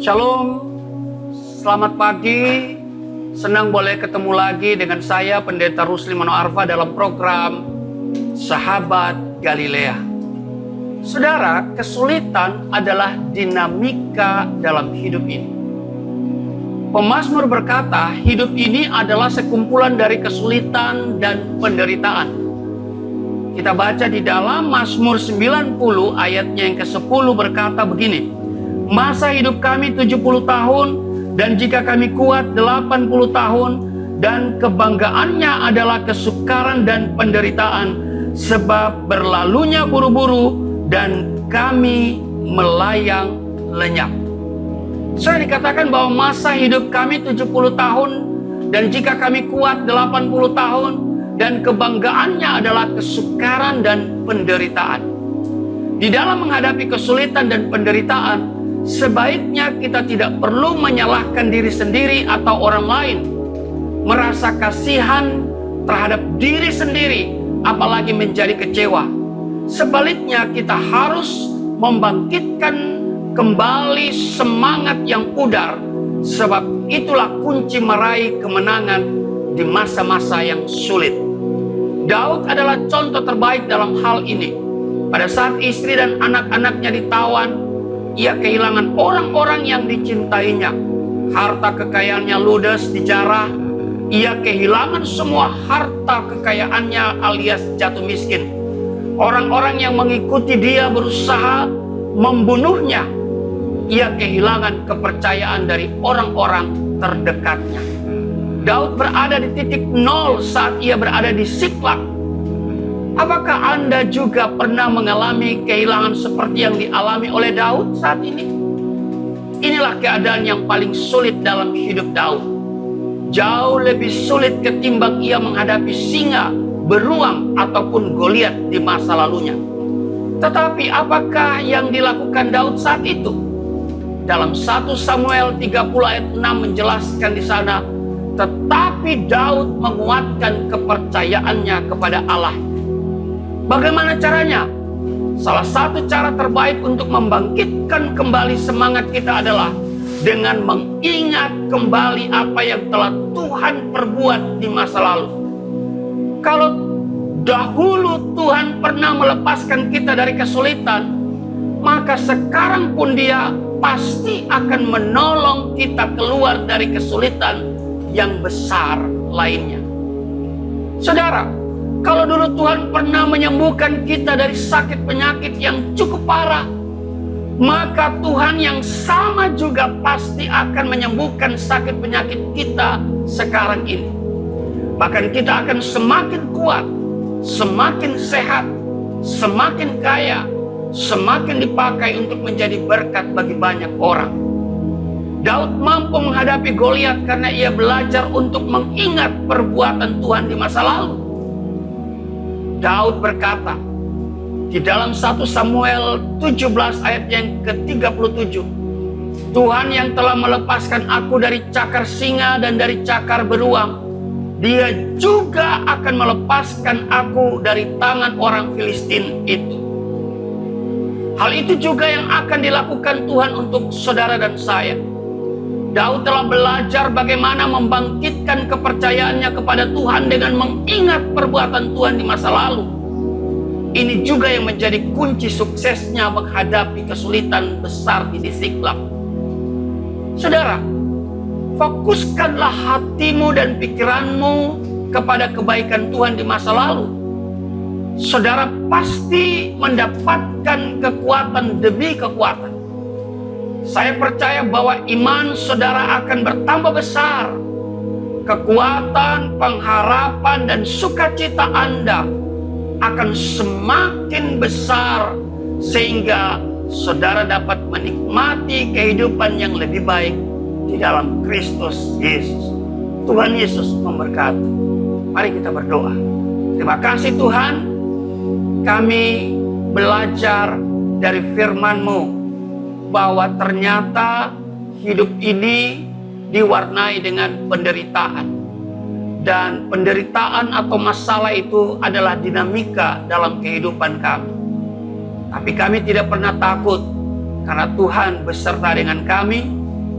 Shalom, selamat pagi. Senang boleh ketemu lagi dengan saya Pendeta Rusli Manoarfa dalam program Sahabat Galilea. Saudara, kesulitan adalah dinamika dalam hidup ini. Pemazmur berkata, hidup ini adalah sekumpulan dari kesulitan dan penderitaan. Kita baca di dalam Mazmur 90 ayatnya yang ke-10 berkata begini, masa hidup kami 70 tahun, dan jika kami kuat 80 tahun, dan kebanggaannya adalah kesukaran dan penderitaan, sebab berlalunya buru-buru, dan kami melayang lenyap. Sudah dikatakan bahwa masa hidup kami 70 tahun, dan jika kami kuat 80 tahun, dan kebanggaannya adalah kesukaran dan penderitaan. Di dalam menghadapi kesulitan dan penderitaan, sebaiknya kita tidak perlu menyalahkan diri sendiri atau orang lain, merasa kasihan terhadap diri sendiri, apalagi menjadi kecewa. Sebaliknya kita harus membangkitkan kembali semangat yang pudar, sebab itulah kunci meraih kemenangan di masa-masa yang sulit. Daud adalah contoh terbaik dalam hal ini. Pada saat istri dan anak-anaknya ditawan, ia kehilangan orang-orang yang dicintainya. Harta kekayaannya ludes, dijarah. Ia kehilangan semua harta kekayaannya alias jatuh miskin. Orang-orang yang mengikuti dia berusaha membunuhnya. Ia kehilangan kepercayaan dari orang-orang terdekatnya. Daud berada di titik nol saat ia berada di Siklag. Apakah Anda juga pernah mengalami kehilangan seperti yang dialami oleh Daud saat ini? Inilah keadaan yang paling sulit dalam hidup Daud. Jauh lebih sulit ketimbang ia menghadapi singa, beruang, ataupun Goliat di masa lalunya. Tetapi apakah yang dilakukan Daud saat itu? Dalam 1 Samuel 30 ayat 6 menjelaskan di sana, tetapi Daud menguatkan kepercayaannya kepada Allah. Bagaimana caranya? Salah satu cara terbaik untuk membangkitkan kembali semangat kita adalah dengan mengingat kembali apa yang telah Tuhan perbuat di masa lalu. Kalau dahulu Tuhan pernah melepaskan kita dari kesulitan, maka sekarang pun Dia pasti akan menolong kita keluar dari kesulitan yang besar lainnya. Saudara, kalau dulu Tuhan pernah menyembuhkan kita dari sakit penyakit yang cukup parah, maka Tuhan yang sama juga pasti akan menyembuhkan sakit penyakit kita sekarang ini. Bahkan kita akan semakin kuat, semakin sehat, semakin kaya, semakin dipakai untuk menjadi berkat bagi banyak orang. Daud mampu menghadapi Goliat karena ia belajar untuk mengingat perbuatan Tuhan di masa lalu. Daud berkata di dalam 1 Samuel 17 ayat yang ke-37, Tuhan yang telah melepaskan aku dari cakar singa dan dari cakar beruang, Dia juga akan melepaskan aku dari tangan orang Filistin itu. Hal itu juga yang akan dilakukan Tuhan untuk saudara dan saya. Daud telah belajar bagaimana membangkitkan kepercayaannya kepada Tuhan dengan mengingat perbuatan Tuhan di masa lalu. Ini juga yang menjadi kunci suksesnya menghadapi kesulitan besar di Siklag. Saudara, fokuskanlah hatimu dan pikiranmu kepada kebaikan Tuhan di masa lalu. Saudara pasti mendapatkan kekuatan demi kekuatan. Saya percaya bahwa iman saudara akan bertambah besar. Kekuatan, pengharapan, dan sukacita Anda akan semakin besar, sehingga saudara dapat menikmati kehidupan yang lebih baik di dalam Kristus Yesus. Tuhan Yesus memberkati. Mari kita berdoa. Terima kasih Tuhan, kami belajar dari firman-Mu bahwa ternyata hidup ini diwarnai dengan penderitaan. Dan penderitaan atau masalah itu adalah dinamika dalam kehidupan kami. Tapi kami tidak pernah takut, karena Tuhan beserta dengan kami.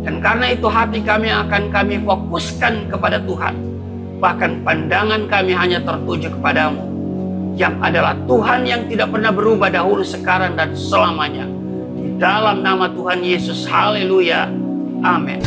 Dan karena itu hati kami akan kami fokuskan kepada Tuhan. Bahkan pandangan kami hanya tertuju kepadamu, yang adalah Tuhan yang tidak pernah berubah dahulu, sekarang, dan selamanya. Di dalam nama Tuhan Yesus, haleluya, amin.